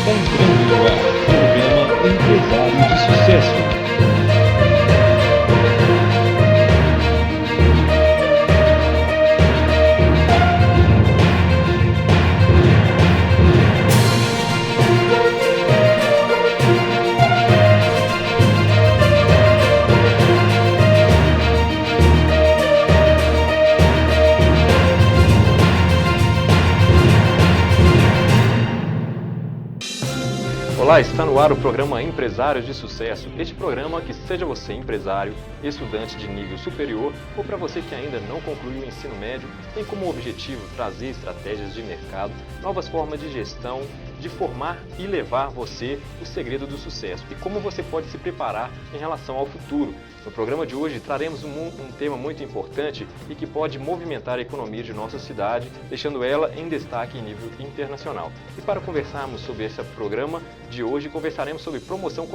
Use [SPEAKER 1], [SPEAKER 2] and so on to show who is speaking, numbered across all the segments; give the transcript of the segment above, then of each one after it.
[SPEAKER 1] Entrando no ar, programa Empresário de Sucesso.
[SPEAKER 2] Olá, está no ar o programa Empresários de Sucesso. Este programa que seja você empresário, estudante de nível superior ou para você que ainda não concluiu o ensino médio, tem como objetivo trazer estratégias de mercado, novas formas de gestão, de formar e levar você o segredo do sucesso e como você pode se preparar em relação ao futuro. No programa de hoje traremos um tema muito importante e que pode movimentar a economia de nossa cidade, deixando ela em destaque em nível internacional. E para conversarmos sobre esse programa de hoje, conversaremos sobre promoção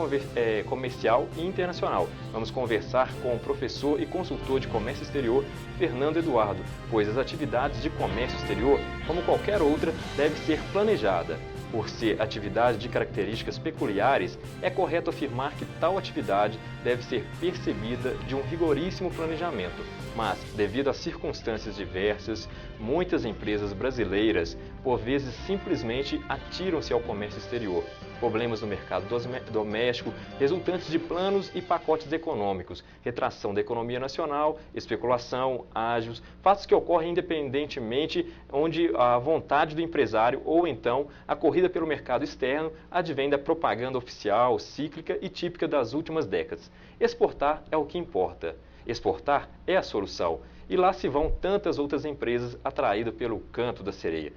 [SPEAKER 2] comercial e internacional. Vamos conversar com o professor e consultor de comércio exterior, Fernando Eduardo, pois as atividades de comércio exterior, como qualquer outra, deve ser planejada. Por ser atividade de características peculiares, é correto afirmar que tal atividade deve ser percebida de um rigoríssimo planejamento. Mas, devido a circunstâncias diversas, muitas empresas brasileiras, por vezes, simplesmente atiram-se ao comércio exterior. Problemas no mercado doméstico, resultantes de planos e pacotes econômicos, retração da economia nacional, especulação, ágios, fatos que ocorrem independentemente onde a vontade do empresário ou então a corrida pelo mercado externo advém da propaganda oficial, cíclica e típica das últimas décadas. Exportar é o que importa. Exportar é a solução. E lá se vão tantas outras empresas atraídas pelo canto da sereia.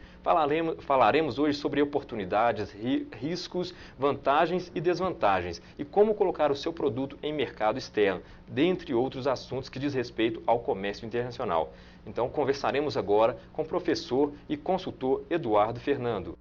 [SPEAKER 2] Falaremos hoje sobre oportunidades, riscos, vantagens e desvantagens e como colocar o seu produto em mercado externo, dentre outros assuntos que diz respeito ao comércio internacional. Então conversaremos agora com o professor e consultor Eduardo Fernando.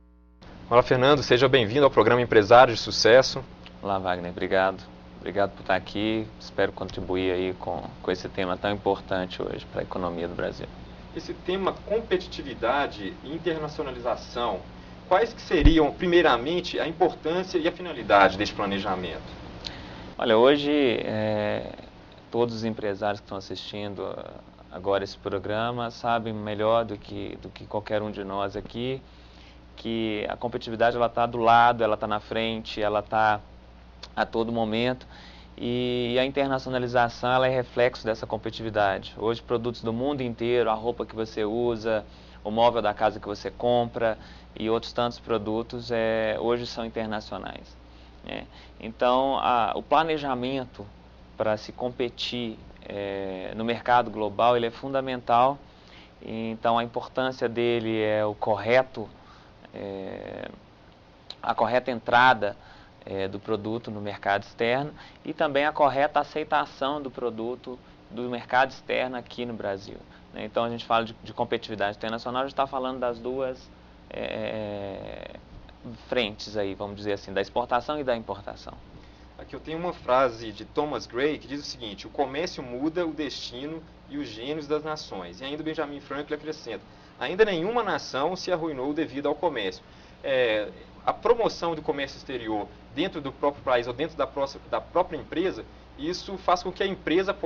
[SPEAKER 2] Olá, Fernando, seja bem-vindo ao programa Empresário de Sucesso.
[SPEAKER 3] Olá, Wagner, obrigado. Obrigado por estar aqui, espero contribuir aí com esse tema tão importante hoje para a economia do Brasil.
[SPEAKER 2] Esse tema competitividade e internacionalização, quais que seriam, primeiramente, a importância e a finalidade deste planejamento?
[SPEAKER 3] Olha, hoje todos os empresários que estão assistindo agora esse programa sabem melhor do que qualquer um de nós aqui que a competitividade ela está do lado, ela está na frente, ela está a todo momento e a internacionalização ela é reflexo dessa competitividade. Hoje produtos do mundo inteiro, a roupa que você usa, o móvel da casa que você compra e outros tantos produtos hoje são internacionais. Então o planejamento para se competir no mercado global ele é fundamental. Então a importância dele é o correto, a correta entrada do produto no mercado externo e também a correta aceitação do produto do mercado externo aqui no Brasil. Então a gente fala de competitividade internacional, a gente está falando das duas frentes aí, vamos dizer assim, da exportação e da importação.
[SPEAKER 2] Aqui eu tenho uma frase de Thomas Gray que diz o seguinte: o comércio muda o destino e os gênios das nações. E ainda Benjamin Franklin acrescenta: ainda nenhuma nação se arruinou devido ao comércio. A promoção do comércio exterior dentro do próprio país ou dentro da própria empresa, isso faz com que a empresa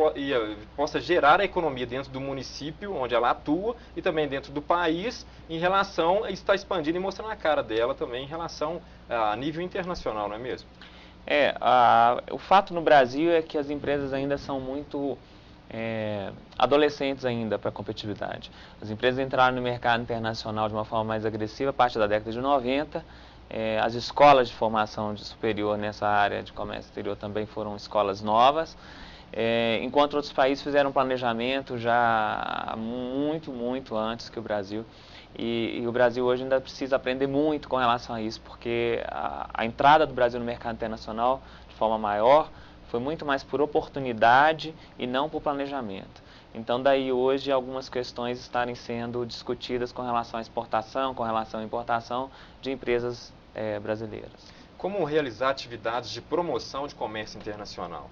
[SPEAKER 2] possa gerar a economia dentro do município onde ela atua e também dentro do país em relação a estar expandindo e mostrando a cara dela também em relação a nível internacional, não é mesmo?
[SPEAKER 3] O fato no Brasil é que as empresas ainda são muito adolescentes ainda para a competitividade. As empresas entraram no mercado internacional de uma forma mais agressiva a partir da década de 90. As escolas de formação superior nessa área de comércio exterior também foram escolas novas, enquanto outros países fizeram planejamento já muito antes que o Brasil. E o Brasil hoje ainda precisa aprender muito com relação a isso, porque a entrada do Brasil no mercado internacional de forma maior foi muito mais por oportunidade e não por planejamento. Então daí hoje algumas questões estarem sendo discutidas com relação à exportação, com relação à importação de empresas brasileiras.
[SPEAKER 2] Como realizar atividades de promoção de comércio internacional?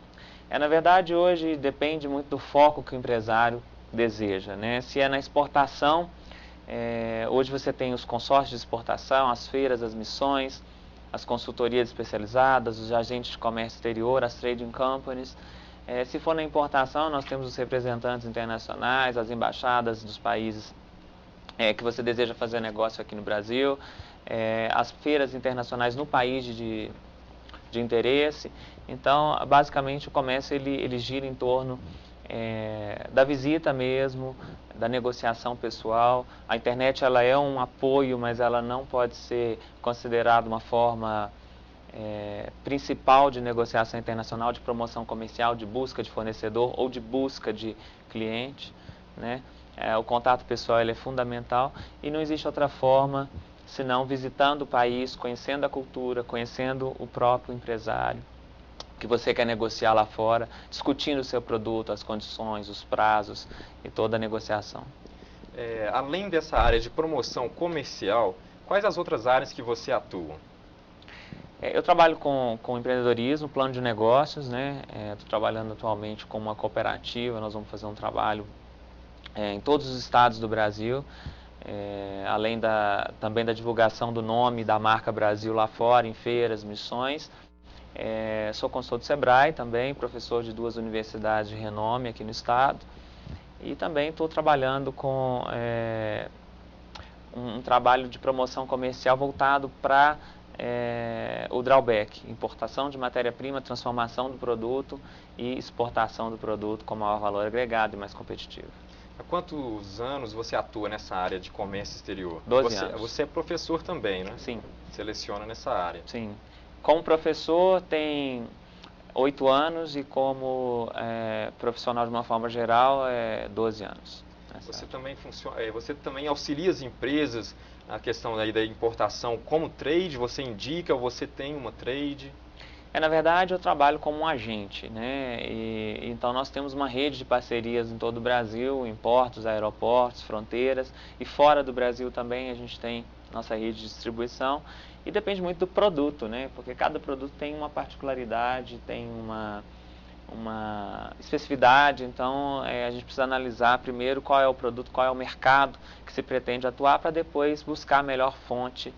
[SPEAKER 3] Na verdade hoje depende muito do foco que o empresário deseja, né? Se é na exportação, hoje você tem os consórcios de exportação, as feiras, as missões, as consultorias especializadas, os agentes de comércio exterior, as trading companies. Se for na importação, nós temos os representantes internacionais, as embaixadas dos países que você deseja fazer negócio aqui no Brasil, as feiras internacionais no país de interesse. Então, basicamente, o comércio ele gira em torno da visita mesmo, da negociação pessoal. A internet ela é um apoio, mas ela não pode ser considerada uma forma principal de negociação internacional, de promoção comercial, de busca de fornecedor ou de busca de cliente, né? O contato pessoal ele é fundamental e não existe outra forma senão visitando o país, conhecendo a cultura, conhecendo o próprio empresário que você quer negociar lá fora, discutindo o seu produto, as condições, os prazos e toda a negociação.
[SPEAKER 2] Além dessa área de promoção comercial, quais as outras áreas que você atua?
[SPEAKER 3] Eu trabalho com empreendedorismo, plano de negócios, né? Estou trabalhando atualmente com uma cooperativa, nós vamos fazer um trabalho em todos os estados do Brasil, além também da divulgação do nome da marca Brasil lá fora, em feiras, missões. Sou consultor do Sebrae também, professor de 2 universidades de renome aqui no estado. E também estou trabalhando com um trabalho de promoção comercial voltado para o drawback, importação de matéria-prima, transformação do produto e exportação do produto com maior valor agregado e mais competitivo.
[SPEAKER 2] Há quantos anos você atua nessa área de comércio exterior?
[SPEAKER 3] 12 anos.
[SPEAKER 2] Você é professor também, né?
[SPEAKER 3] Sim.
[SPEAKER 2] Seleciona nessa área.
[SPEAKER 3] Sim. Como professor tem 8 anos e como profissional de uma forma geral 12 anos.
[SPEAKER 2] Você também auxilia as empresas na questão aí da importação como trade? Você indica ou você tem uma trade?
[SPEAKER 3] Na verdade, eu trabalho como um agente, né? Então, nós temos uma rede de parcerias em todo o Brasil, em portos, aeroportos, fronteiras. E fora do Brasil também a gente tem nossa rede de distribuição. E depende muito do produto, né? Porque cada produto tem uma particularidade, tem uma especificidade. Então, a gente precisa analisar primeiro qual é o produto, qual é o mercado que se pretende atuar, para depois buscar a melhor fonte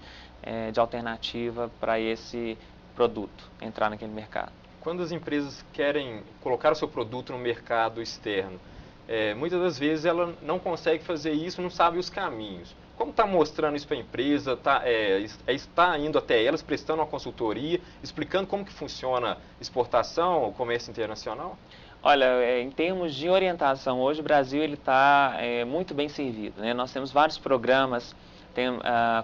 [SPEAKER 3] de alternativa para esse produto entrar naquele mercado.
[SPEAKER 2] Quando as empresas querem colocar o seu produto no mercado externo, muitas das vezes ela não consegue fazer isso, não sabe os caminhos. Como está mostrando isso para a empresa? Está indo até elas, prestando uma consultoria, explicando como que funciona exportação, o comércio internacional?
[SPEAKER 3] Olha, em termos de orientação, hoje o Brasil está muito bem servido, né? Nós temos vários programas,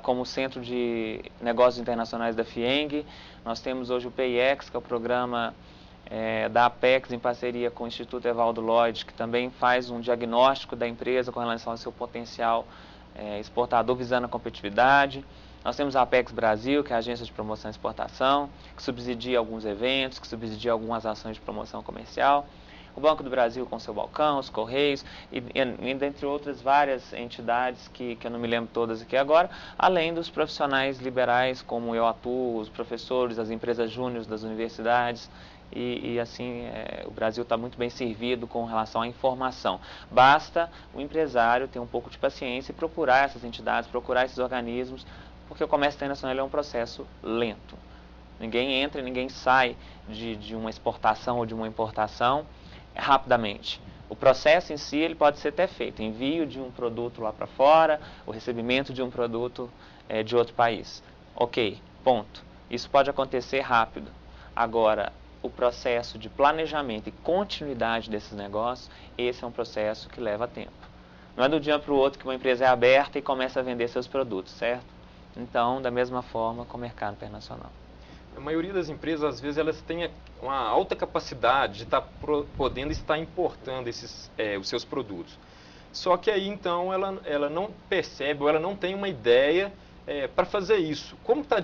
[SPEAKER 3] como o Centro de Negócios Internacionais da FIENG. Nós temos hoje o PIEX, que é o programa da Apex, em parceria com o Instituto Evaldo Lloyd, que também faz um diagnóstico da empresa com relação ao seu potencial exportador visando a competitividade. Nós temos a Apex Brasil, que é a agência de promoção e exportação, que subsidia alguns eventos, que subsidia algumas ações de promoção comercial. O Banco do Brasil com seu balcão, os Correios, e dentre outras várias entidades que eu não me lembro todas aqui agora, além dos profissionais liberais como eu atuo, os professores, as empresas júniores das universidades, e assim o Brasil está muito bem servido com relação à informação. Basta o empresário ter um pouco de paciência e procurar essas entidades, procurar esses organismos, porque o comércio internacional é um processo lento. Ninguém entra e ninguém sai de uma exportação ou de uma importação rapidamente. O processo em si ele pode ser até feito, envio de um produto lá para fora, o recebimento de um produto de outro país. Ok, ponto. Isso pode acontecer rápido. Agora, o processo de planejamento e continuidade desses negócios, esse é um processo que leva tempo. Não é do dia para o outro que uma empresa é aberta e começa a vender seus produtos, certo? Então, da mesma forma com o mercado internacional.
[SPEAKER 2] A maioria das empresas, às vezes, elas têm uma alta capacidade de estar podendo estar importando os seus produtos. Só que aí, então, ela não percebe ou ela não tem uma ideia para fazer isso. Como está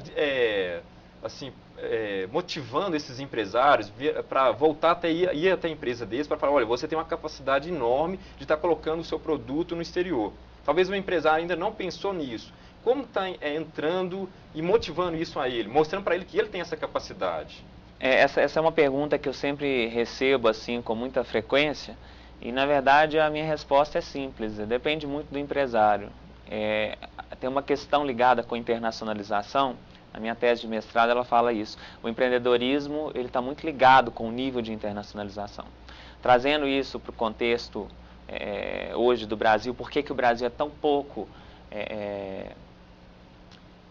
[SPEAKER 2] motivando esses empresários para voltar ir até a empresa deles para falar, olha, você tem uma capacidade enorme de estar colocando o seu produto no exterior. Talvez o empresário ainda não pensou nisso. Como está entrando e motivando isso a ele, mostrando para ele que ele tem essa capacidade?
[SPEAKER 3] Essa é uma pergunta que eu sempre recebo assim com muita frequência e, na verdade, a minha resposta é simples, depende muito do empresário. Tem uma questão ligada com internacionalização A minha tese de mestrado ela fala isso. O empreendedorismo ele está muito ligado com o nível de internacionalização. Trazendo isso para o contexto hoje do Brasil, por que o Brasil é tão pouco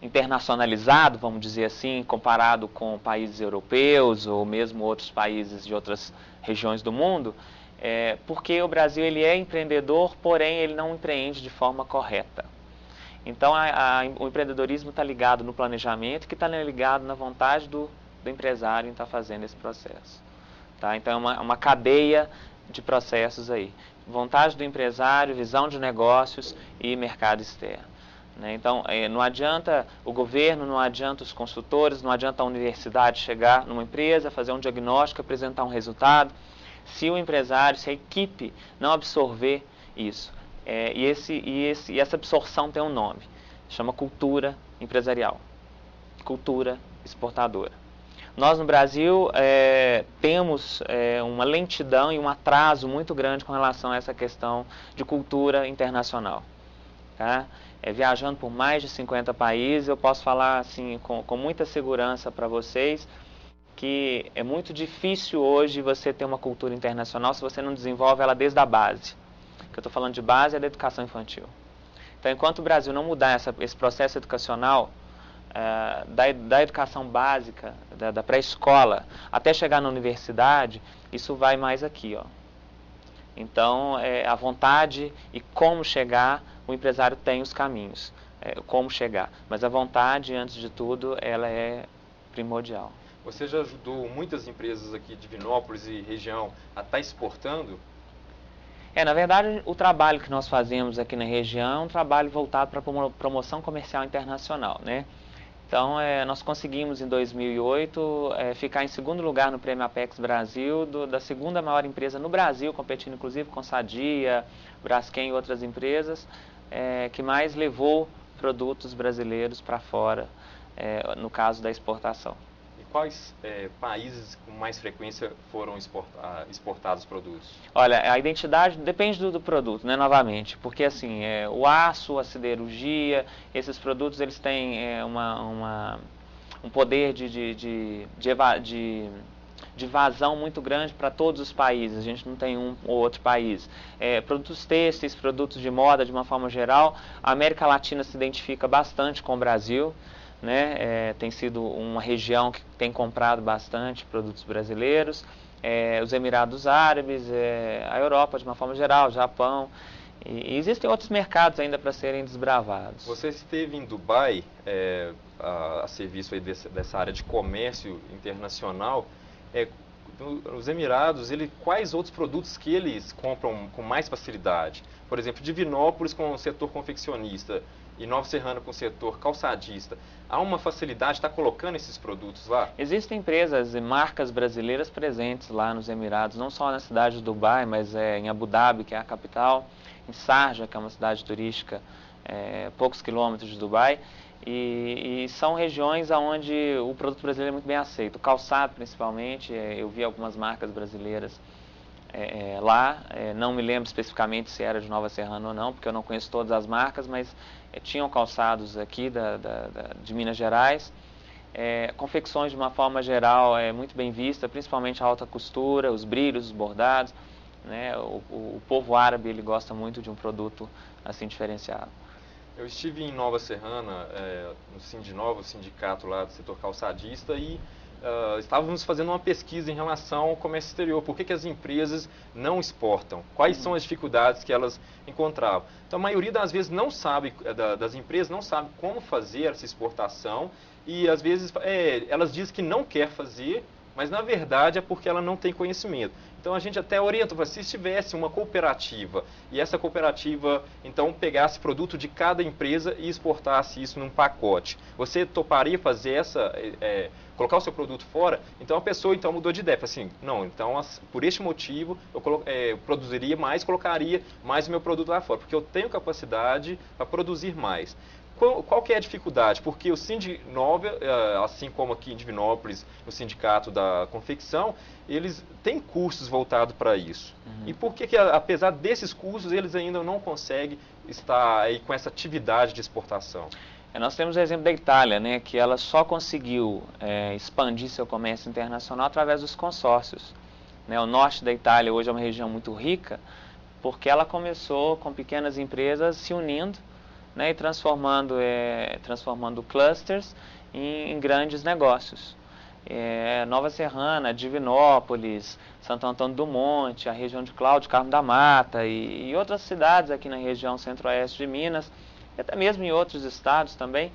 [SPEAKER 3] internacionalizado, vamos dizer assim, comparado com países europeus ou mesmo outros países de outras regiões do mundo, porque o Brasil ele é empreendedor, porém ele não empreende de forma correta. Então o empreendedorismo está ligado no planejamento, que está ligado na vontade do empresário em estar fazendo esse processo. Tá? Então é uma cadeia de processos aí. Vontade do empresário, visão de negócios e mercado externo. Né? Então não adianta o governo, não adianta os consultores, não adianta a universidade chegar numa empresa, fazer um diagnóstico, apresentar um resultado, se o empresário, se a equipe não absorver isso. E essa absorção tem um nome, chama cultura empresarial, cultura exportadora. Nós no Brasil temos uma lentidão e um atraso muito grande com relação a essa questão de cultura internacional. Tá? Viajando por mais de 50 países, eu posso falar assim, com muita segurança para vocês que é muito difícil hoje você ter uma cultura internacional se você não desenvolve ela desde a base. Que eu estou falando de base é da educação infantil. Então, enquanto o Brasil não mudar esse processo educacional, da educação básica, da pré-escola, até chegar na universidade, isso vai mais aqui, ó. Então, a vontade e como chegar, o empresário tem os caminhos, como chegar. Mas a vontade, antes de tudo, ela é primordial.
[SPEAKER 2] Você já ajudou muitas empresas aqui de Divinópolis e região a estar exportando?
[SPEAKER 3] Na verdade, o trabalho que nós fazemos aqui na região é um trabalho voltado para a promoção comercial internacional, né? Então, nós conseguimos em 2008 ficar em segundo lugar no Prêmio Apex Brasil, da segunda maior empresa no Brasil, competindo inclusive com Sadia, Braskem e outras empresas, que mais levou produtos brasileiros para fora, no caso da exportação.
[SPEAKER 2] Quais países com mais frequência foram exportados produtos?
[SPEAKER 3] Olha, a identidade depende do produto, né, novamente, porque assim, o aço, a siderurgia, esses produtos eles têm um poder de vazão muito grande para todos os países, a gente não tem um ou outro país. Produtos têxteis, produtos de moda de uma forma geral, a América Latina se identifica bastante com o Brasil. Né? Tem sido uma região que tem comprado bastante produtos brasileiros, os Emirados Árabes, a Europa de uma forma geral, o Japão, e existem outros mercados ainda para serem desbravados.
[SPEAKER 2] Você esteve em Dubai, a serviço aí dessa área de comércio internacional. Os Emirados, quais outros produtos que eles compram com mais facilidade? Por exemplo, Divinópolis com o setor confeccionista e Nova Serrana com o setor calçadista. Há uma facilidade de estar colocando esses produtos lá?
[SPEAKER 3] Existem empresas e marcas brasileiras presentes lá nos Emirados, não só na cidade de Dubai, mas em Abu Dhabi, que é a capital, em Sharjah, que é uma cidade turística, poucos quilômetros de Dubai. E são regiões onde o produto brasileiro é muito bem aceito. O calçado, principalmente, eu vi algumas marcas brasileiras lá. Não me lembro especificamente se era de Nova Serrana ou não, porque eu não conheço todas as marcas, mas tinham calçados aqui de Minas Gerais. Confecções, de uma forma geral, é muito bem vista, principalmente a alta costura, os brilhos, os bordados. Né? O povo árabe ele gosta muito de um produto assim diferenciado.
[SPEAKER 2] Eu estive em Nova Serrana, no Sindinova, o sindicato lá do setor calçadista, e estávamos fazendo uma pesquisa em relação ao comércio exterior. Por que as empresas não exportam? Quais são as dificuldades que elas encontravam? Então, a maioria das vezes não sabe, das empresas não sabe como fazer essa exportação e, às vezes, elas dizem que não quer fazer, mas, na verdade, é porque ela não tem conhecimento. Então, a gente até orienta, se tivesse uma cooperativa e essa cooperativa, então, pegasse produto de cada empresa e exportasse isso num pacote, você toparia fazer colocar o seu produto fora? Então, a pessoa então mudou de ideia, falou assim, não, então, por este motivo, eu produziria mais, colocaria mais o meu produto lá fora, porque eu tenho capacidade para produzir mais. Qual que é a dificuldade? Porque o Sindinova, assim como aqui em Divinópolis, o Sindicato da Confecção, eles têm cursos voltados para isso. Uhum. E por que, apesar desses cursos, eles ainda não conseguem estar aí com essa atividade de exportação?
[SPEAKER 3] Nós temos o exemplo da Itália, né, que ela só conseguiu expandir seu comércio internacional através dos consórcios. Né? O norte da Itália hoje é uma região muito rica, porque ela começou com pequenas empresas se unindo, né, e transformando clusters em grandes negócios. Nova Serrana, Divinópolis, Santo Antônio do Monte, a região de Cláudio, Carmo da Mata e outras cidades aqui na região centro-oeste de Minas, e até mesmo em outros estados também,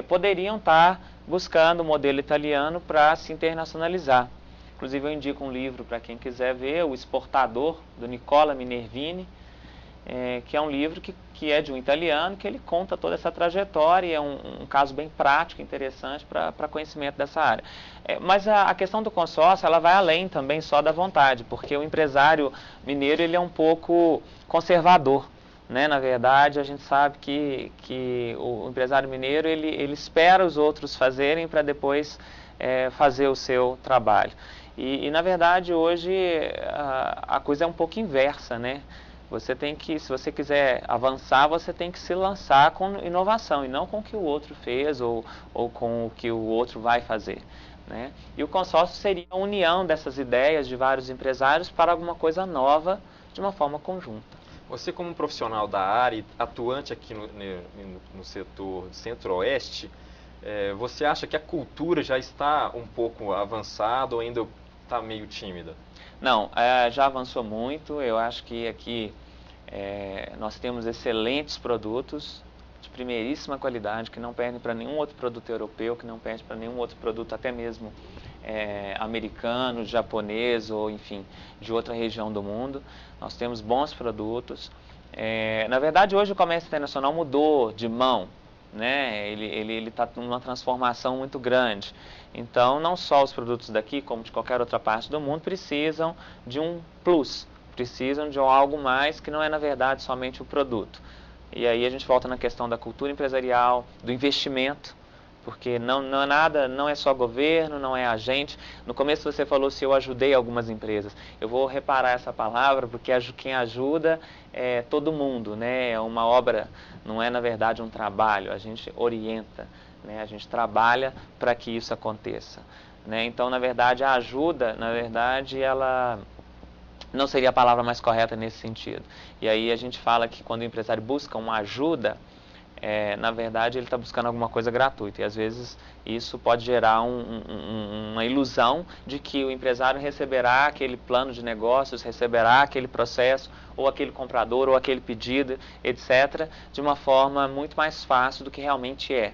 [SPEAKER 3] poderiam estar buscando o modelo italiano para se internacionalizar. Inclusive eu indico um livro para quem quiser ver, O Exportador, do Nicola Minervini, que é um livro que é de um italiano, que ele conta toda essa trajetória e é um caso bem prático, interessante para conhecimento dessa área. Mas a questão do consórcio, ela vai além também só da vontade, porque o empresário mineiro ele é um pouco conservador. Né? Na verdade, a gente sabe que o empresário mineiro ele espera os outros fazerem para depois fazer o seu trabalho. E na verdade, hoje a coisa é um pouco inversa, né? Você tem que, se você quiser avançar, você tem que se lançar com inovação e não com o que o outro fez ou com o que o outro vai fazer. Né? E o consórcio seria a união dessas ideias de vários empresários para alguma coisa nova de uma forma conjunta.
[SPEAKER 2] Você, como um profissional da área, atuante aqui no setor centro-oeste, você acha que a cultura já está um pouco avançada ou ainda está meio tímida?
[SPEAKER 3] Não, já avançou muito. Eu acho que aqui nós temos excelentes produtos de primeiríssima qualidade, que não perdem para nenhum outro produto europeu, que não perde para nenhum outro produto, até mesmo americano, japonês ou, enfim, de outra região do mundo. Nós temos bons produtos. Na verdade, hoje o comércio internacional mudou de mão, né? Ele está numa transformação muito grande. Então, não só os produtos daqui, como de qualquer outra parte do mundo, precisam de um plus, precisam de algo mais que não é, na verdade, somente o produto. E aí a gente volta na questão da cultura empresarial, do investimento, porque não é só governo, não é agente. No começo você falou se eu ajudei algumas empresas. Eu vou reparar essa palavra, porque quem ajuda é todo mundo, né? É uma obra, não é na verdade um trabalho, a gente orienta, né? A gente trabalha para que isso aconteça. Né? Então, na verdade, a ajuda, na verdade, ela não seria a palavra mais correta nesse sentido. E aí a gente fala que quando o empresário busca uma ajuda, na verdade ele está buscando alguma coisa gratuita. E às vezes isso pode gerar uma ilusão de que o empresário receberá aquele plano de negócios, receberá aquele processo, ou aquele comprador, ou aquele pedido, etc., de uma forma muito mais fácil do que realmente é.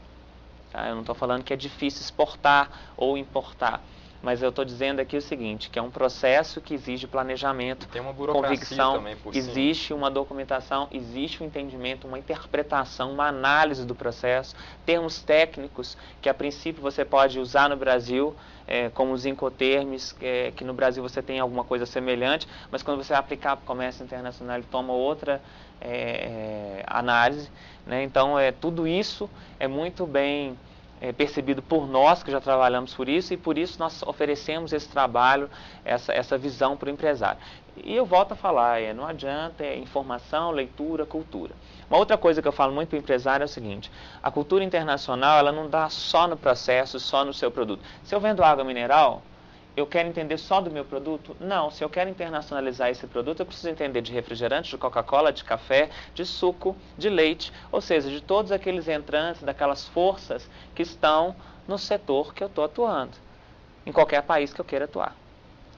[SPEAKER 3] Tá? Eu não estou falando que é difícil exportar ou importar. Mas eu estou dizendo aqui o seguinte, que é um processo que exige planejamento,
[SPEAKER 2] tem uma burocracia
[SPEAKER 3] convicção,
[SPEAKER 2] também por cima.
[SPEAKER 3] Existe uma documentação, existe um entendimento, uma interpretação, uma análise do processo, termos técnicos que a princípio você pode usar no Brasil, como os incoterms, que no Brasil você tem alguma coisa semelhante, mas quando você aplicar para o comércio internacional ele toma outra análise. Né? Então, tudo isso é muito bem percebido por nós que já trabalhamos por isso, e por isso nós oferecemos esse trabalho, essa visão para o empresário. E eu volto a falar, não adianta, informação, leitura, cultura. Uma outra coisa que eu falo muito para o empresário é o seguinte, a cultura internacional ela não dá só no processo, só no seu produto. Se eu vendo água mineral, eu quero entender só do meu produto? Não, se eu quero internacionalizar esse produto, eu preciso entender de refrigerante, de Coca-Cola, de café, de suco, de leite, ou seja, de todos aqueles entrantes, daquelas forças que estão no setor que eu estou atuando, em qualquer país que eu queira atuar.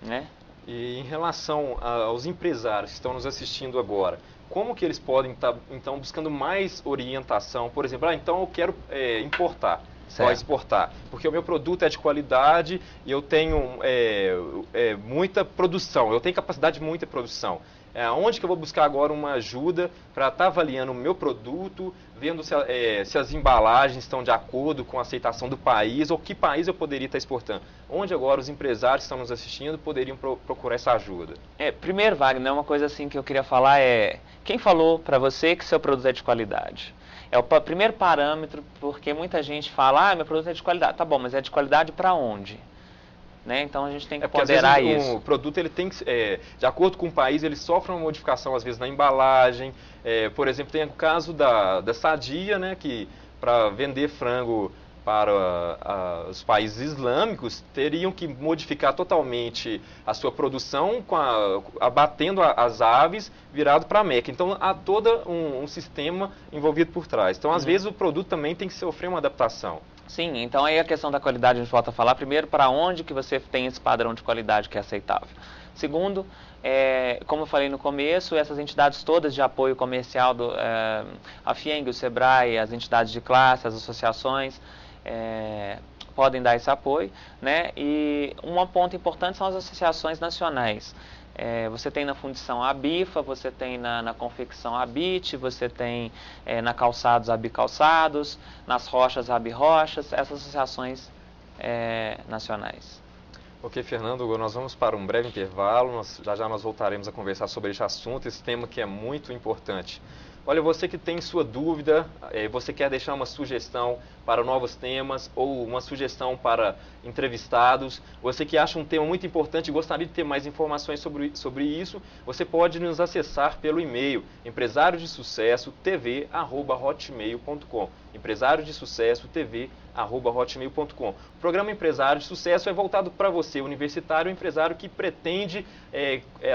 [SPEAKER 3] Né?
[SPEAKER 2] E em relação aos empresários que estão nos assistindo agora, como que eles podem estar, então, buscando mais orientação? Por exemplo, então eu quero importar. Só exportar, porque o meu produto é de qualidade e eu tenho muita produção, eu tenho capacidade de muita produção. Onde que eu vou buscar agora uma ajuda para estar avaliando o meu produto, vendo se as embalagens estão de acordo com a aceitação do país ou que país eu poderia estar exportando? Onde agora os empresários que estão nos assistindo poderiam procurar essa ajuda?
[SPEAKER 3] Primeiro, Wagner, uma coisa assim que eu queria falar quem falou para você que seu produto é de qualidade? É o primeiro parâmetro, porque muita gente fala, meu produto é de qualidade. Tá bom, mas é de qualidade para onde? Né? Então a gente tem que ponderar isso.
[SPEAKER 2] O produto ele tem que, de acordo com o país, ele sofre uma modificação às vezes na embalagem. Por exemplo, tem o caso da Sadia, né, que para vender frango para os países islâmicos, teriam que modificar totalmente a sua produção, abatendo as aves, virado para a Meca. Então, há todo um sistema envolvido por trás. Então, às vezes, o produto também tem que sofrer uma adaptação.
[SPEAKER 3] Sim, então aí a questão da qualidade a gente volta a falar. Primeiro, para onde que você tem esse padrão de qualidade que é aceitável. Segundo, como eu falei no começo, essas entidades todas de apoio comercial, a FIENG, o SEBRAE, as entidades de classe, as associações, podem dar esse apoio, né? E um ponto importante são as associações nacionais. Você tem na fundição a BIFA, você tem na confecção a BIT, você tem na calçados a Bicalçados, nas rochas a Birrochas, essas associações nacionais.
[SPEAKER 2] Ok, Fernando, nós vamos para um breve intervalo, já nós voltaremos a conversar sobre este assunto, esse tema que é muito importante. Olha, você que tem sua dúvida, você quer deixar uma sugestão para novos temas ou uma sugestão para entrevistados, você que acha um tema muito importante e gostaria de ter mais informações sobre isso, você pode nos acessar pelo e-mail empresariodesucesso.tv@hotmail.com. empresariodesucesso.tv@hotmail.com. O programa Empresário de Sucesso é voltado para você, universitário, empresário que pretende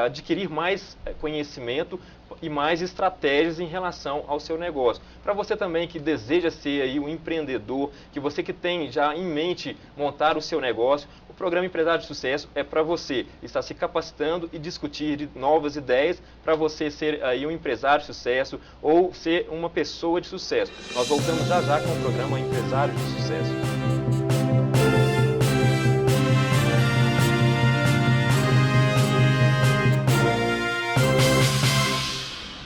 [SPEAKER 2] adquirir mais conhecimento e mais estratégias em relação ao seu negócio. Para você também que deseja ser aí um empreendedor, que você que tem já em mente montar o seu negócio, o programa Empresário de Sucesso é para você. Está se capacitando e discutir de novas ideias para você ser aí um empresário de sucesso ou ser uma pessoa de sucesso. Nós voltamos já com o programa Empresário de Sucesso.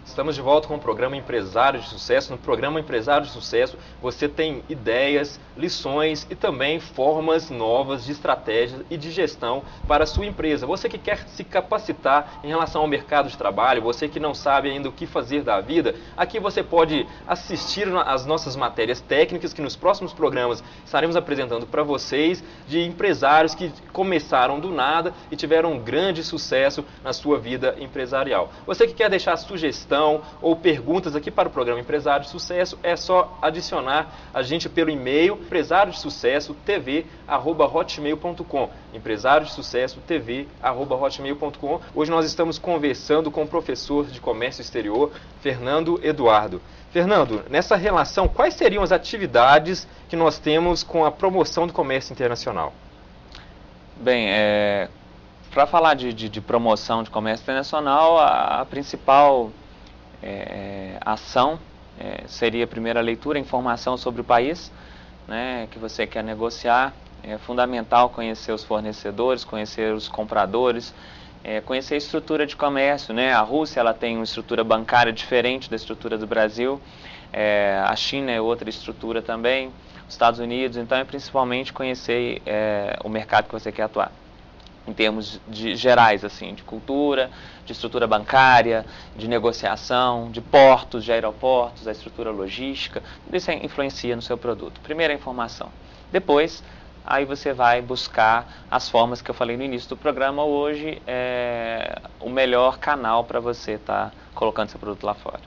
[SPEAKER 2] Estamos de volta com o programa Empresário de Sucesso. No programa Empresário de Sucesso, você tem ideias, lições e também formas novas de estratégia e de gestão para a sua empresa. Você que quer se capacitar em relação ao mercado de trabalho, você que não sabe ainda o que fazer da vida, aqui você pode assistir às nossas matérias técnicas que nos próximos programas estaremos apresentando para vocês, de empresários que começaram do nada e tiveram um grande sucesso na sua vida empresarial. Você que quer deixar sugestão ou perguntas aqui para o programa Empresário de Sucesso, é só adicionar a gente pelo e-mail empresariodesucesso.tv@hotmail.com. empresariodesucesso.tv@hotmail.com. Hoje nós estamos conversando com o professor de Comércio Exterior, Fernando Eduardo. Fernando, nessa relação, quais seriam as atividades que nós temos com a promoção do comércio internacional?
[SPEAKER 3] Bem, para falar de promoção de comércio internacional, a principal ação seria a primeira leitura, informação sobre o país, né, que você quer negociar. É fundamental conhecer os fornecedores, conhecer os compradores, conhecer a estrutura de comércio, né? A Rússia ela tem uma estrutura bancária diferente da estrutura do Brasil, a China é outra estrutura também, os Estados Unidos, então é principalmente conhecer o mercado que você quer atuar. Em termos gerais, assim, de cultura, de estrutura bancária, de negociação, de portos, de aeroportos, a estrutura logística, tudo isso influencia no seu produto. Primeiro a informação. Depois, aí você vai buscar as formas que eu falei no início do programa. Hoje é o melhor canal para você estar colocando seu produto lá fora.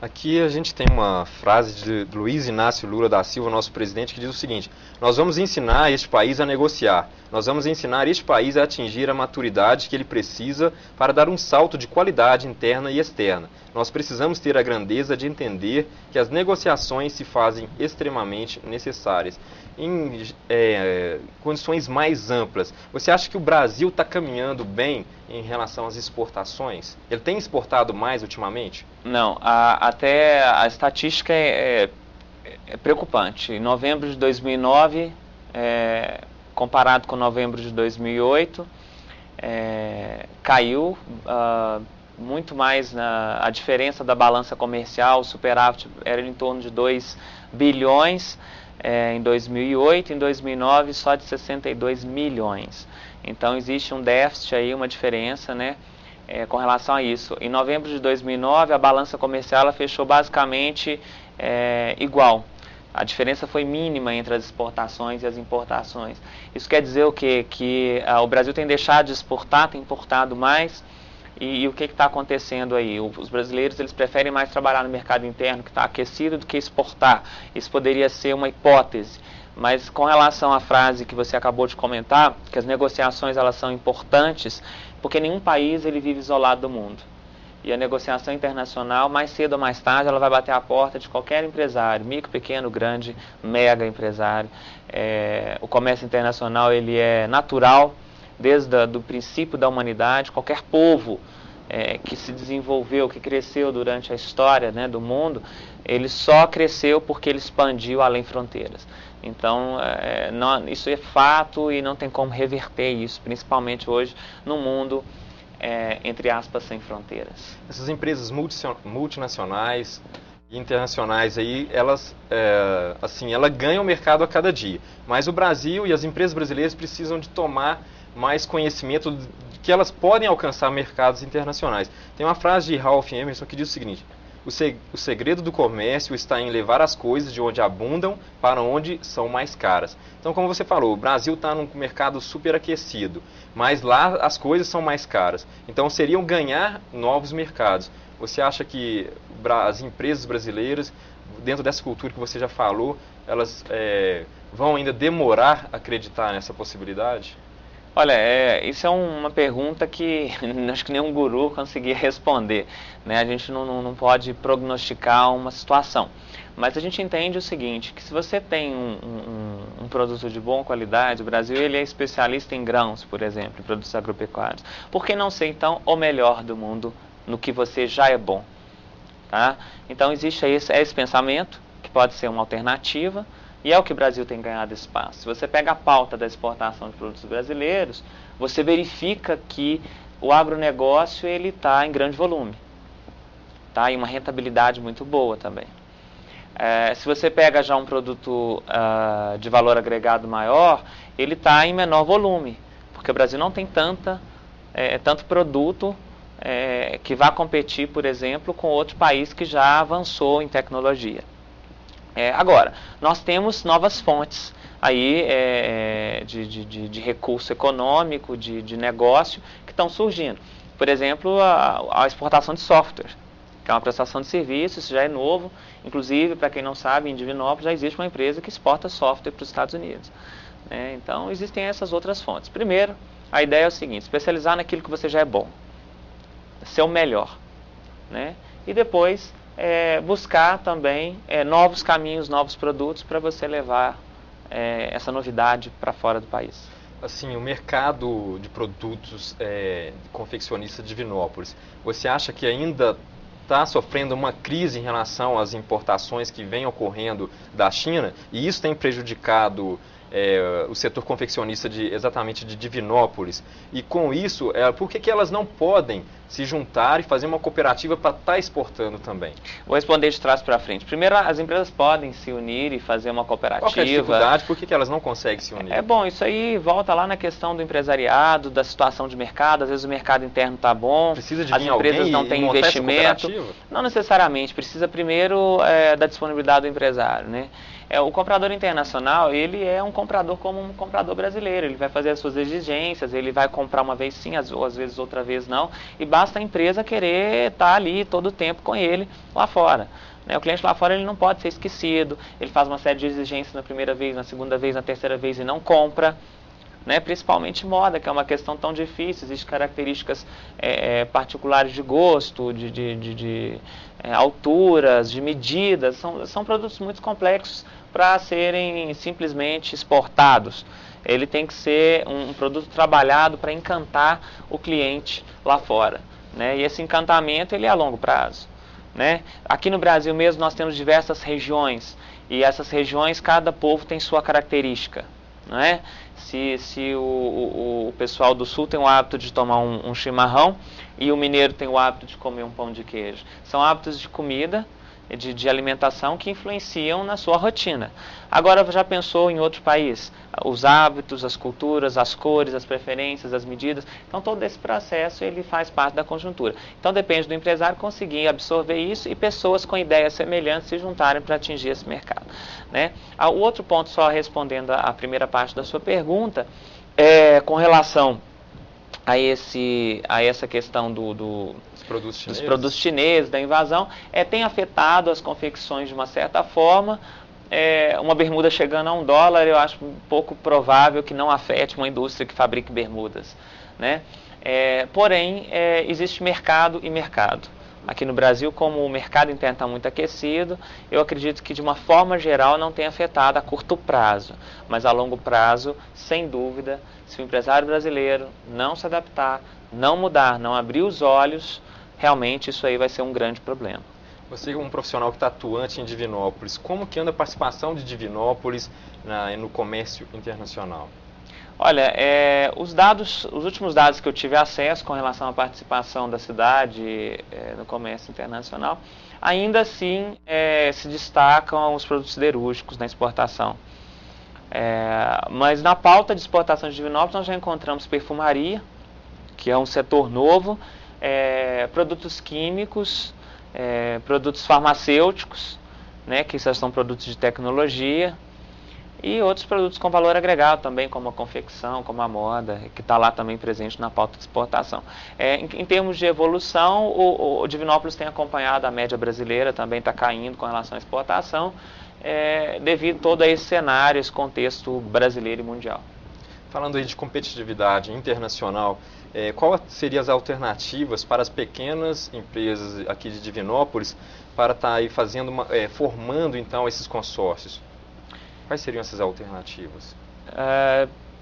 [SPEAKER 2] Aqui a gente tem uma frase de Luiz Inácio Lula da Silva, nosso presidente, que diz o seguinte: nós vamos ensinar este país a negociar, nós vamos ensinar este país a atingir a maturidade que ele precisa para dar um salto de qualidade interna e externa. Nós precisamos ter a grandeza de entender que as negociações se fazem extremamente necessárias. Em condições mais amplas, você acha que o Brasil está caminhando bem em relação às exportações? Ele tem exportado mais ultimamente?
[SPEAKER 3] Não, até a estatística é preocupante. Em novembro de 2009, comparado com novembro de 2008, caiu muito mais. A diferença da balança comercial, o superávit era em torno de 2 bilhões em 2008, em 2009 só de 62 milhões. Então existe um déficit aí, uma diferença, né, com relação a isso. Em novembro de 2009 a balança comercial ela fechou basicamente igual. A diferença foi mínima entre as exportações e as importações. Isso quer dizer o quê? Que o Brasil tem deixado de exportar, tem importado mais, E o que está acontecendo aí? Os brasileiros eles preferem mais trabalhar no mercado interno, que está aquecido, do que exportar. Isso poderia ser uma hipótese. Mas com relação à frase que você acabou de comentar, que as negociações elas são importantes, porque nenhum país ele vive isolado do mundo. E a negociação internacional, mais cedo ou mais tarde, ela vai bater a porta de qualquer empresário, micro, pequeno, grande, mega empresário. O comércio internacional ele é natural desde o princípio da humanidade. Qualquer povo que se desenvolveu, que cresceu durante a história, né, do mundo, ele só cresceu porque ele expandiu além fronteiras. Então, isso é fato e não tem como reverter isso, principalmente hoje no mundo, entre aspas, sem fronteiras.
[SPEAKER 2] Essas empresas multinacionais e internacionais aí, elas ganham o mercado a cada dia. Mas o Brasil e as empresas brasileiras precisam de tomar mais conhecimento de que elas podem alcançar mercados internacionais. Tem uma frase de Ralph Emerson que diz o seguinte: o segredo do comércio está em levar as coisas de onde abundam para onde são mais caras. Então, como você falou, o Brasil está num mercado superaquecido, mas lá as coisas são mais caras. Então, seriam ganhar novos mercados. Você acha que as empresas brasileiras, dentro dessa cultura que você já falou, elas vão ainda demorar a acreditar nessa possibilidade?
[SPEAKER 3] Olha, isso é uma pergunta que acho que nenhum guru conseguia responder, né? A gente não pode prognosticar uma situação. Mas a gente entende o seguinte, que se você tem um produto de boa qualidade, o Brasil ele é especialista em grãos, por exemplo, em produtos agropecuários. Por que não ser, então, o melhor do mundo no que você já é bom? Tá? Então existe aí esse pensamento, que pode ser uma alternativa, e é o que o Brasil tem ganhado espaço. Se você pega a pauta da exportação de produtos brasileiros, você verifica que o agronegócio está em grande volume. Tá? E uma rentabilidade muito boa também. Se você pega já um produto de valor agregado maior, ele está em menor volume. Porque o Brasil não tem tanto produto que vá competir, por exemplo, com outro país que já avançou em tecnologia. Agora, nós temos novas fontes aí de recurso econômico, de negócio, que estão surgindo. Por exemplo, a exportação de software, que é uma prestação de serviço, isso já é novo. Inclusive, para quem não sabe, em Divinópolis já existe uma empresa que exporta software para os Estados Unidos. Então, existem essas outras fontes. Primeiro, a ideia é o seguinte: especializar naquilo que você já é bom, ser o melhor, né? E depois buscar também novos caminhos, novos produtos para você levar essa novidade para fora do país.
[SPEAKER 2] Assim, o mercado de produtos confeccionista de Divinópolis, você acha que ainda está sofrendo uma crise em relação às importações que vêm ocorrendo da China? E isso tem prejudicado o setor confeccionista exatamente de Divinópolis. E com isso, por que elas não podem se juntar e fazer uma cooperativa para estar exportando também?
[SPEAKER 3] Vou responder de trás para frente. Primeiro, as empresas podem se unir e fazer uma cooperativa.
[SPEAKER 2] Qual que é a dificuldade? Por que elas não conseguem se unir?
[SPEAKER 3] Bom, isso aí volta lá na questão do empresariado, da situação de mercado. Às vezes o mercado interno está bom,
[SPEAKER 2] precisa de
[SPEAKER 3] as empresas não têm investimento. Não necessariamente, precisa primeiro da disponibilidade do empresário, né? O comprador internacional, ele é um comprador como um comprador brasileiro. Ele vai fazer as suas exigências, ele vai comprar uma vez sim, às vezes outra vez não. E basta a empresa querer estar ali todo o tempo com ele lá fora. O cliente lá fora ele não pode ser esquecido. Ele faz uma série de exigências na primeira vez, na segunda vez, na terceira vez e não compra. Principalmente moda, que é uma questão tão difícil. Existem características particulares de gosto, de alturas, de medidas. São produtos muito complexos para serem simplesmente exportados. Ele tem que ser um produto trabalhado para encantar o cliente lá fora. E esse encantamento ele é a longo prazo. Aqui no Brasil mesmo nós temos diversas regiões. E essas regiões, cada povo tem sua característica. Se o pessoal do sul tem o hábito de tomar um chimarrão e o mineiro tem o hábito de comer um pão de queijo. São hábitos de comida, de alimentação que influenciam na sua rotina. Agora, já pensou em outro país? Os hábitos, as culturas, as cores, as preferências, as medidas. Então, todo esse processo ele faz parte da conjuntura. Então, depende do empresário conseguir absorver isso e pessoas com ideias semelhantes se juntarem para atingir esse mercado. O outro ponto, só respondendo a primeira parte da sua pergunta, com relação a essa questão dos
[SPEAKER 2] Os
[SPEAKER 3] produtos chineses, da invasão, tem afetado as confecções de uma certa forma. Uma bermuda chegando a $1, eu acho pouco provável que não afete uma indústria que fabrique bermudas, né? Porém, existe mercado e mercado. Aqui no Brasil, como o mercado interno está muito aquecido, eu acredito que de uma forma geral não tem afetado a curto prazo, mas a longo prazo, sem dúvida, se o empresário brasileiro não se adaptar, não mudar, não abrir os olhos, realmente isso aí vai ser um grande problema.
[SPEAKER 2] Você é um profissional que está atuante em Divinópolis. Como que anda a participação de Divinópolis no comércio internacional?
[SPEAKER 3] Olha, os últimos dados que eu tive acesso com relação à participação da cidade no comércio internacional, ainda assim se destacam os produtos siderúrgicos na exportação. Mas na pauta de exportação de Divinópolis nós já encontramos perfumaria, que é um setor novo, produtos químicos, produtos farmacêuticos, né, que são produtos de tecnologia, e outros produtos com valor agregado também, como a confecção, como a moda, que está lá também presente na pauta de exportação. Em termos de evolução, o Divinópolis tem acompanhado a média brasileira, também está caindo com relação à exportação, devido a todo esse cenário, esse contexto brasileiro e mundial.
[SPEAKER 2] Falando aí de competitividade internacional, quais seriam as alternativas para as pequenas empresas aqui de Divinópolis para estar aí formando então esses consórcios? Quais seriam essas alternativas?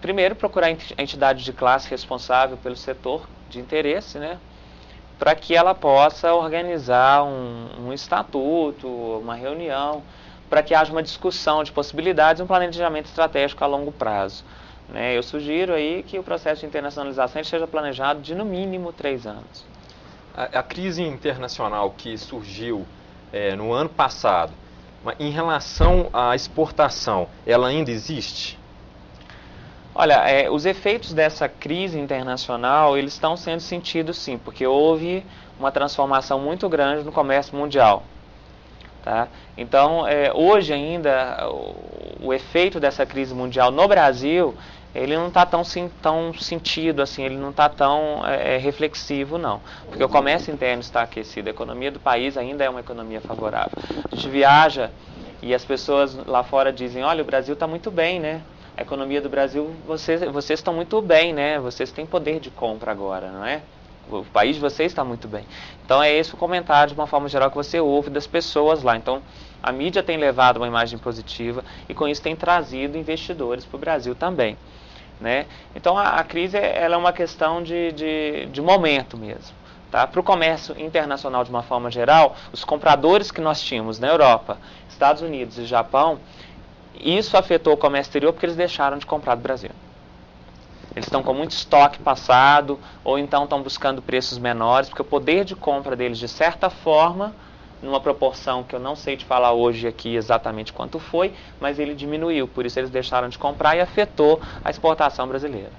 [SPEAKER 3] Primeiro, procurar a entidade de classe responsável pelo setor de interesse, né, para que ela possa organizar um estatuto, uma reunião, para que haja uma discussão de possibilidades e um planejamento estratégico a longo prazo. Eu sugiro aí que o processo de internacionalização seja planejado de no mínimo 3 anos.
[SPEAKER 2] A crise internacional que surgiu no ano passado, em relação à exportação, ela ainda existe?
[SPEAKER 3] Olha, os efeitos dessa crise internacional, eles estão sendo sentidos sim, porque houve uma transformação muito grande no comércio mundial. Tá? Então, hoje ainda, o efeito dessa crise mundial no Brasil, ele não está tão sentido assim, ele não está tão reflexivo não, porque o comércio interno está aquecido, a economia do país ainda é uma economia favorável. A gente viaja e as pessoas lá fora dizem, olha, o Brasil está muito bem, né? A economia do Brasil, vocês estão muito bem, né? Vocês têm poder de compra agora, não é? O país de vocês está muito bem. Então é esse o comentário, de uma forma geral, que você ouve das pessoas lá. Então a mídia tem levado uma imagem positiva e com isso tem trazido investidores para o Brasil também, né? Então a crise ela é uma questão de momento mesmo. Tá? Para o comércio internacional de uma forma geral, os compradores que nós tínhamos na Europa, Estados Unidos e Japão, isso afetou o comércio exterior porque eles deixaram de comprar do Brasil. Eles estão com muito estoque passado, ou então estão buscando preços menores, porque o poder de compra deles, de certa forma, numa proporção que eu não sei te falar hoje aqui exatamente quanto foi, mas ele diminuiu, por isso eles deixaram de comprar e afetou a exportação brasileira.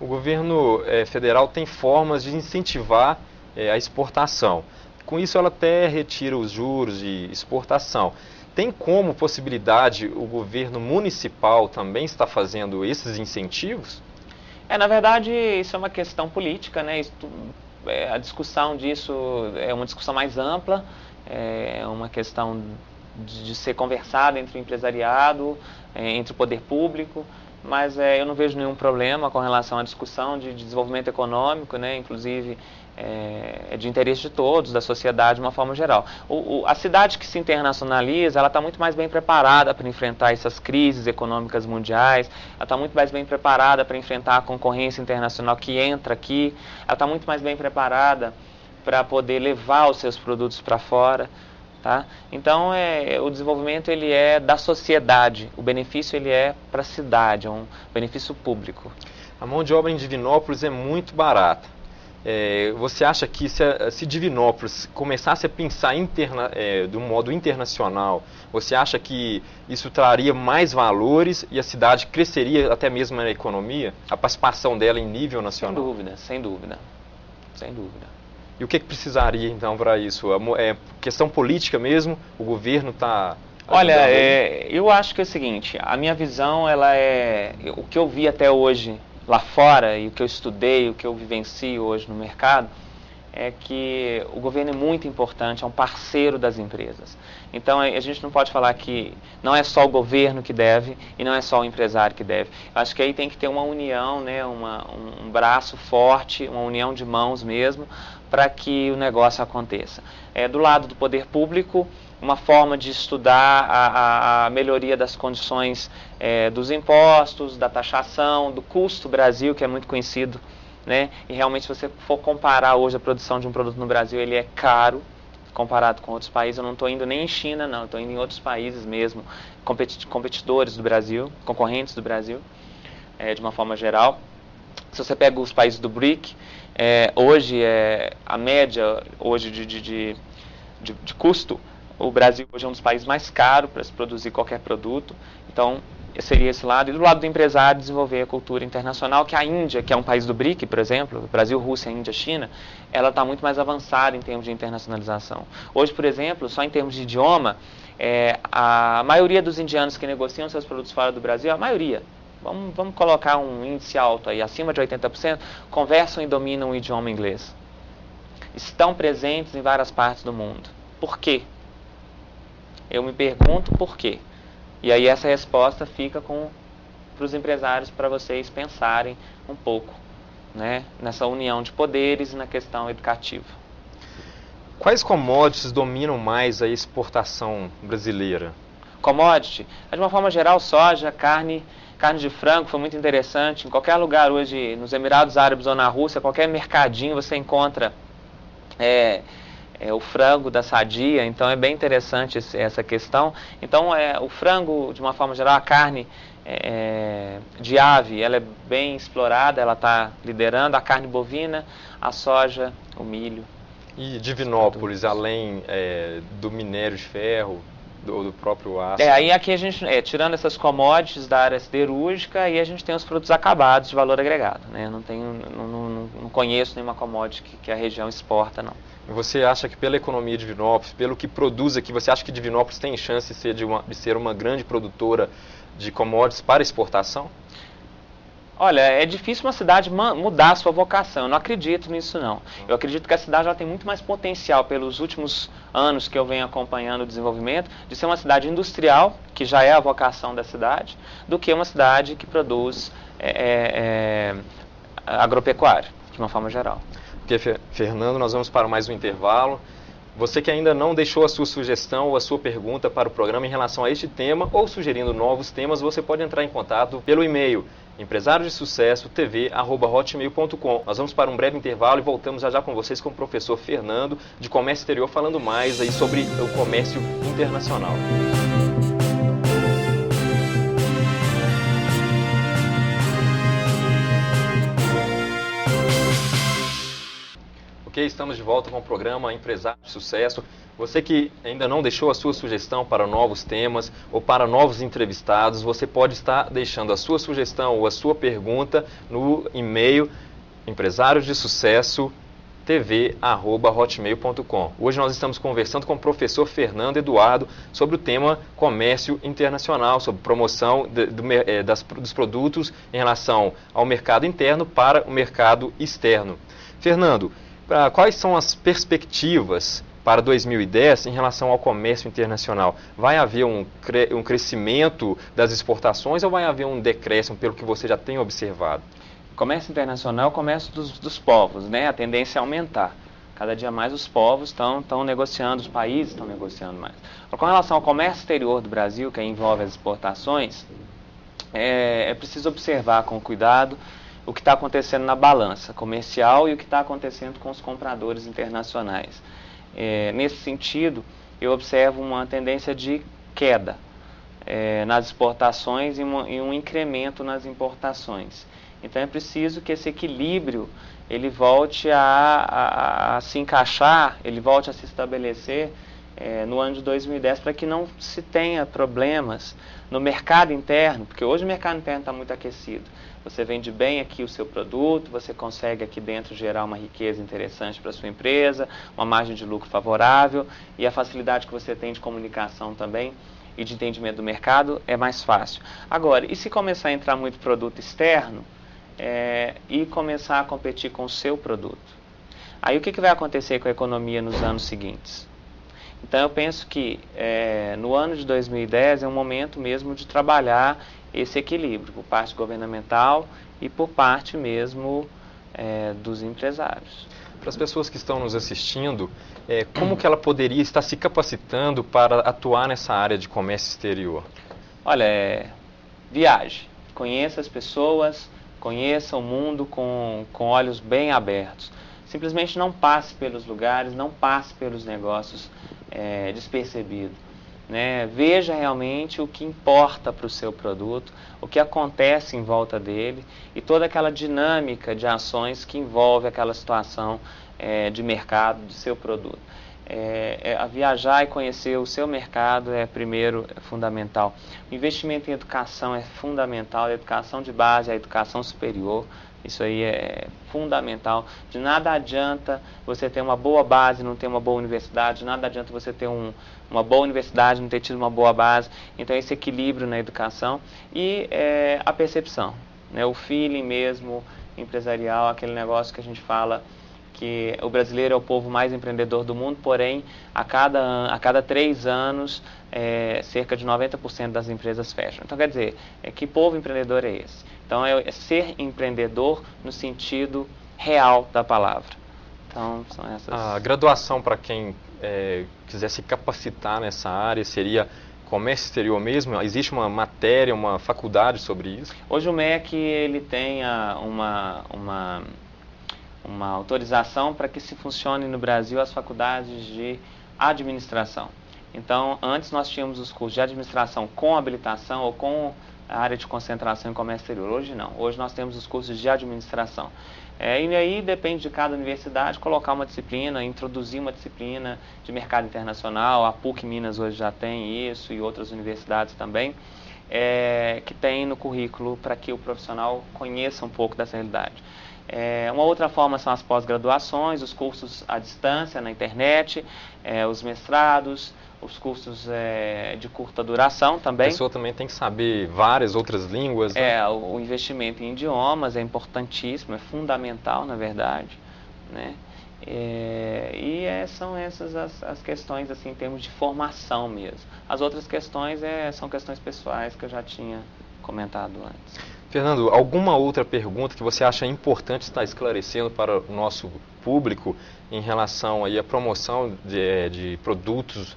[SPEAKER 2] O governo federal tem formas de incentivar a exportação. Com isso ela até retira os juros de exportação. Tem como possibilidade o governo municipal também estar fazendo esses incentivos?
[SPEAKER 3] Na verdade, isso é uma questão política, né? A discussão disso é uma discussão mais ampla, é uma questão de ser conversada entre o empresariado, entre o poder público, mas eu não vejo nenhum problema com relação à discussão de desenvolvimento econômico, né? Inclusive é de interesse de todos, da sociedade de uma forma geral. A cidade que se internacionaliza, ela está muito mais bem preparada para enfrentar essas crises econômicas mundiais, ela está muito mais bem preparada para enfrentar a concorrência internacional que entra aqui, ela está muito mais bem preparada para poder levar os seus produtos para fora. Tá? Então, o desenvolvimento ele é da sociedade, o benefício ele é para a cidade, é um benefício público.
[SPEAKER 2] A mão de obra em Divinópolis é muito barata. Você acha que se Divinópolis começasse a pensar de um modo internacional, você acha que isso traria mais valores e a cidade cresceria até mesmo na economia? A participação dela em nível nacional?
[SPEAKER 3] Sem dúvida, sem dúvida, sem dúvida.
[SPEAKER 2] E o que precisaria então para isso? É questão política mesmo? O governo está...
[SPEAKER 3] Olha, eu acho que é o seguinte, a minha visão, ela o que eu vi até hoje lá fora, e o que eu estudei, o que eu vivencio hoje no mercado, é que o governo é muito importante, é um parceiro das empresas. Então a gente não pode falar que não é só o governo que deve e não é só o empresário que deve. Eu acho que aí tem que ter uma união, né, um braço forte, uma união de mãos mesmo, para que o negócio aconteça. Do lado do poder público, uma forma de estudar a melhoria das condições dos impostos, da taxação, do custo Brasil, que é muito conhecido, né? E realmente, se você for comparar hoje a produção de um produto no Brasil, ele é caro comparado com outros países. Eu não estou indo nem em China, não, estou indo em outros países mesmo, competidores do Brasil, concorrentes do Brasil, de uma forma geral. Se você pega os países do BRIC, hoje a média hoje de custo, o Brasil hoje é um dos países mais caros para se produzir qualquer produto. Então, seria esse lado. E do lado do empresário, desenvolver a cultura internacional, que a Índia, que é um país do BRIC, por exemplo, Brasil, Rússia, Índia, China, ela está muito mais avançada em termos de internacionalização. Hoje, por exemplo, só em termos de idioma, a maioria dos indianos que negociam seus produtos fora do Brasil, a maioria, vamos colocar um índice alto aí, acima de 80%, conversam e dominam o idioma inglês. Estão presentes em várias partes do mundo. Por quê? Eu me pergunto por quê. E aí essa resposta fica para os empresários, para vocês pensarem um pouco, né, nessa união de poderes e na questão educativa.
[SPEAKER 2] Quais commodities dominam mais a exportação brasileira?
[SPEAKER 3] Commodity, de uma forma geral, soja, carne de frango foi muito interessante. Em qualquer lugar hoje, nos Emirados Árabes ou na Rússia, qualquer mercadinho você encontra o frango da Sadia, então é bem interessante essa questão. Então, o frango, de uma forma geral, a carne de ave, ela é bem explorada, ela está liderando, a carne bovina, a soja, o milho.
[SPEAKER 2] E Divinópolis, além do minério de ferro, do próprio aço?
[SPEAKER 3] Aí aqui a gente, tirando essas commodities da área siderúrgica, aí a gente tem os produtos acabados de valor agregado, né? Eu não conheço nenhuma commodity que a região exporta, não.
[SPEAKER 2] Você acha que pela economia de Divinópolis, pelo que produz aqui, você acha que Divinópolis tem chance de ser uma grande produtora de commodities para exportação?
[SPEAKER 3] Olha, é difícil uma cidade mudar a sua vocação, eu não acredito nisso não. Eu acredito que a cidade já tem muito mais potencial, pelos últimos anos que eu venho acompanhando o desenvolvimento, de ser uma cidade industrial, que já é a vocação da cidade, do que uma cidade que produz agropecuária, de uma forma geral.
[SPEAKER 2] Porque, Fernando, nós vamos para mais um intervalo. Você que ainda não deixou a sua sugestão ou a sua pergunta para o programa em relação a este tema ou sugerindo novos temas, você pode entrar em contato pelo e-mail empresariodesucesso.tv@hotmail.com. Nós vamos para um breve intervalo e voltamos já com vocês com o professor Fernando de Comércio Exterior falando mais aí sobre o comércio internacional. Ok, estamos de volta com o programa Empresário de Sucesso. Você que ainda não deixou a sua sugestão para novos temas ou para novos entrevistados, você pode estar deixando a sua sugestão ou a sua pergunta no e-mail empresariodesucesso.tv@hotmail.com. Hoje nós estamos conversando com o professor Fernando Eduardo sobre o tema comércio internacional, sobre promoção dos produtos em relação ao mercado interno para o mercado externo. Fernando, quais são as perspectivas para 2010 em relação ao comércio internacional? Vai haver um crescimento das exportações ou vai haver um decréscimo pelo que você já tem observado?
[SPEAKER 3] Comércio internacional é o comércio dos povos, né? A tendência é aumentar. Cada dia mais os povos estão negociando, os países estão negociando mais. Com relação ao comércio exterior do Brasil, que envolve as exportações, é preciso observar com cuidado o que está acontecendo na balança comercial e o que está acontecendo com os compradores internacionais. Nesse sentido, eu observo uma tendência de queda nas exportações e um incremento nas importações. Então é preciso que esse equilíbrio ele volte a se encaixar, ele volte a se estabelecer no ano de 2010 para que não se tenha problemas no mercado interno, porque hoje o mercado interno está muito aquecido. Você vende bem aqui o seu produto, você consegue aqui dentro gerar uma riqueza interessante para a sua empresa, uma margem de lucro favorável e a facilidade que você tem de comunicação também e de entendimento do mercado é mais fácil. Agora, e se começar a entrar muito produto externo, e começar a competir com o seu produto. Aí o que vai acontecer com a economia nos anos seguintes? Então eu penso que no ano de 2010 é um momento mesmo de trabalhar esse equilíbrio por parte governamental e por parte mesmo dos empresários.
[SPEAKER 2] Para as pessoas que estão nos assistindo, como que ela poderia estar se capacitando para atuar nessa área de comércio exterior?
[SPEAKER 3] Olha, viaje, conheça as pessoas, conheça o mundo com olhos bem abertos. Simplesmente não passe pelos lugares, não passe pelos negócios despercebido. Né? Veja realmente o que importa para o seu produto, o que acontece em volta dele e toda aquela dinâmica de ações que envolve aquela situação de mercado do seu produto. A viajar e conhecer o seu mercado primeiro fundamental. O investimento em educação é fundamental, a educação de base, a educação superior. Isso aí é fundamental. De nada adianta você ter uma boa base e não ter uma boa universidade. De nada adianta você ter uma boa universidade e não ter tido uma boa base. Então, esse equilíbrio na educação e a percepção, né? O feeling mesmo empresarial, aquele negócio que a gente fala que o brasileiro é o povo mais empreendedor do mundo, porém, a cada 3 anos, cerca de 90% das empresas fecham. Então, quer dizer, que povo empreendedor é esse? Então, é ser empreendedor no sentido real da palavra. Então, são essas...
[SPEAKER 2] A graduação para quem quiser se capacitar nessa área seria comércio exterior mesmo? Existe uma matéria, uma faculdade sobre isso?
[SPEAKER 3] Hoje o MEC ele tem uma autorização para que se funcione no Brasil as faculdades de administração. Então, antes nós tínhamos os cursos de administração com habilitação ou com a área de concentração em comércio exterior. Hoje não. Hoje nós temos os cursos de administração. E aí depende de cada universidade colocar uma disciplina, introduzir uma disciplina de mercado internacional. A PUC Minas hoje já tem isso e outras universidades também, que tem no currículo para que o profissional conheça um pouco dessa realidade. Uma outra forma são as pós-graduações, os cursos à distância na internet, os mestrados, os cursos de curta duração também.
[SPEAKER 2] A pessoa também tem que saber várias outras línguas. Né?
[SPEAKER 3] O investimento em idiomas é importantíssimo, é fundamental, na verdade. Né? São essas as questões assim, em termos de formação mesmo. As outras questões são questões pessoais que eu já tinha comentado antes.
[SPEAKER 2] Fernando, alguma outra pergunta que você acha importante estar esclarecendo para o nosso público em relação aí à promoção de produtos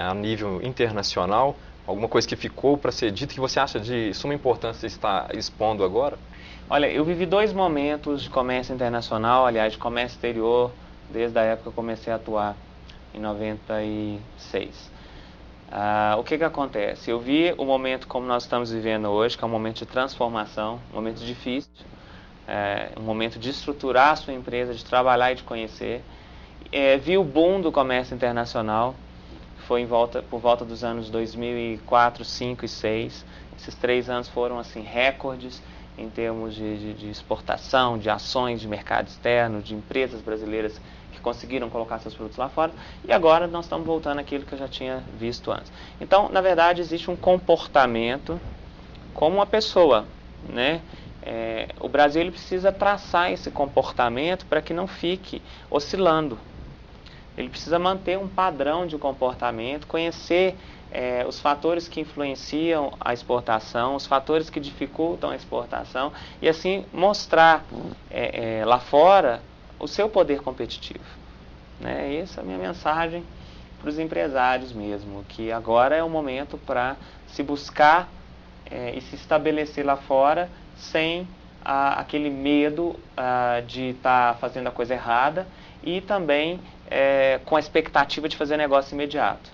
[SPEAKER 2] a nível internacional? Alguma coisa que ficou para ser dito que você acha de suma importância estar expondo agora?
[SPEAKER 3] Olha, eu vivi 2 momentos de comércio internacional, aliás, de comércio exterior, desde a época que eu comecei a atuar, em 96. O que acontece? Eu vi o momento como nós estamos vivendo hoje, que é um momento de transformação, um momento difícil, um momento de estruturar a sua empresa, de trabalhar e de conhecer. Vi o boom do comércio internacional, foi por volta dos anos 2004, 2005 e 2006. Esses 3 anos foram assim, recordes em termos de exportação, de ações de mercado externo, de empresas brasileiras que conseguiram colocar seus produtos lá fora, e agora nós estamos voltando àquilo que eu já tinha visto antes. Então, na verdade, existe um comportamento como uma pessoa, né? O Brasil ele precisa traçar esse comportamento para que não fique oscilando. Ele precisa manter um padrão de comportamento, conhecer os fatores que influenciam a exportação, os fatores que dificultam a exportação, e assim mostrar lá fora o seu poder competitivo. Né? Essa é a minha mensagem para os empresários mesmo, que agora é o momento para se buscar e se estabelecer lá fora sem aquele medo de estar fazendo a coisa errada e também com a expectativa de fazer negócio imediato.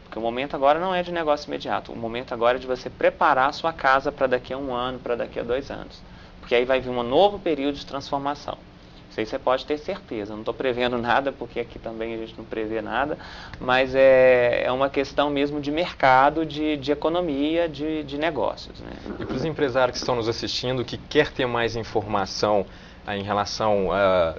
[SPEAKER 3] Porque o momento agora não é de negócio imediato, o momento agora é de você preparar a sua casa para daqui a 1 ano, para daqui a 2 anos. Porque aí vai vir um novo período de transformação. Isso aí você pode ter certeza. Eu não estou prevendo nada, porque aqui também a gente não prevê nada, mas é uma questão mesmo de mercado, de economia, de negócios. Né?
[SPEAKER 2] E para os empresários que estão nos assistindo, que quer ter mais informação em relação a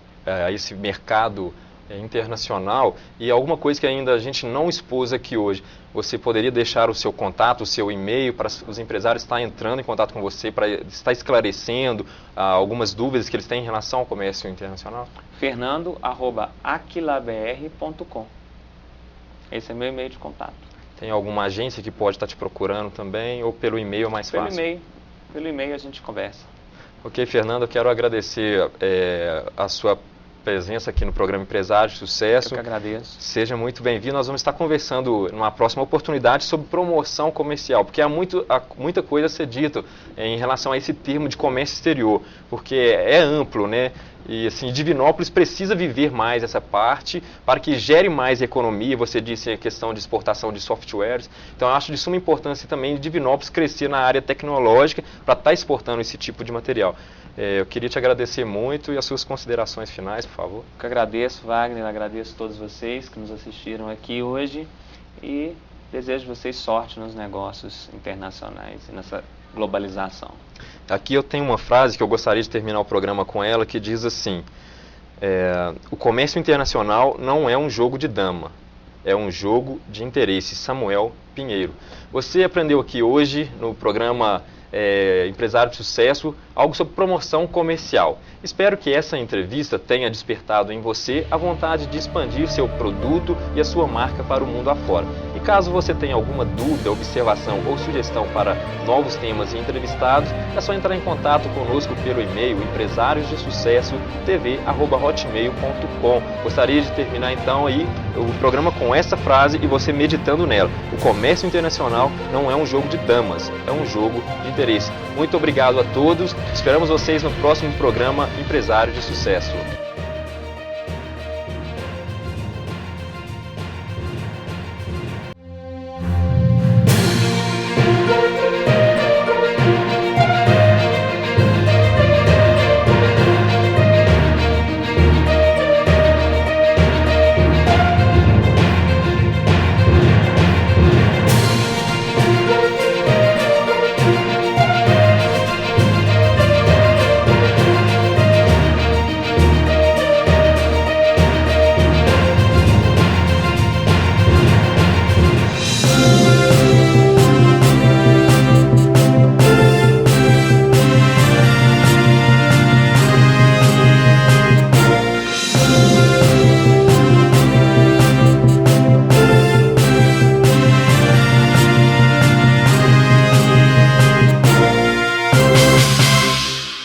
[SPEAKER 2] esse mercado internacional e alguma coisa que ainda a gente não expôs aqui hoje. Você poderia deixar o seu contato, o seu e-mail para os empresários estarem entrando em contato com você, para estar esclarecendo algumas dúvidas que eles têm em relação ao comércio internacional?
[SPEAKER 3] fernando@aquilabr.com. Esse é meu e-mail de contato.
[SPEAKER 2] Tem alguma agência que pode estar te procurando também, ou pelo e-mail é mais fácil?
[SPEAKER 3] Pelo e-mail a gente conversa.
[SPEAKER 2] Ok, Fernando, eu quero agradecer a sua presença aqui no programa Empresário de Sucesso.
[SPEAKER 3] Eu que agradeço.
[SPEAKER 2] Seja muito bem-vindo. Nós vamos estar conversando numa próxima oportunidade sobre promoção comercial, porque há muita coisa a ser dita em relação a esse termo de comércio exterior, porque é amplo, né? E assim, Divinópolis precisa viver mais essa parte para que gere mais economia. Você disse a questão de exportação de softwares. Então, eu acho de suma importância também Divinópolis crescer na área tecnológica para estar exportando esse tipo de material. Eu queria te agradecer muito e as suas considerações finais, por favor.
[SPEAKER 3] Eu que agradeço, Wagner, agradeço a todos vocês que nos assistiram aqui hoje e desejo vocês sorte nos negócios internacionais e nessa globalização.
[SPEAKER 2] Aqui eu tenho uma frase que eu gostaria de terminar o programa com ela, que diz assim: o comércio internacional não é um jogo de dama, é um jogo de interesse. Samuel Pinheiro. Você aprendeu aqui hoje no programa Empresário de Sucesso algo sobre promoção comercial. Espero que essa entrevista tenha despertado em você a vontade de expandir seu produto e a sua marca para o mundo afora. E caso você tenha alguma dúvida, observação ou sugestão para novos temas e entrevistados, é só entrar em contato conosco pelo e-mail empresariosdesucesso.tv@hotmail.com. Gostaria de terminar então aí o programa com essa frase e você meditando nela: o comércio internacional não é um jogo de damas, é um jogo de interesse. Muito obrigado a todos. Esperamos vocês no próximo programa Empresário de Sucesso.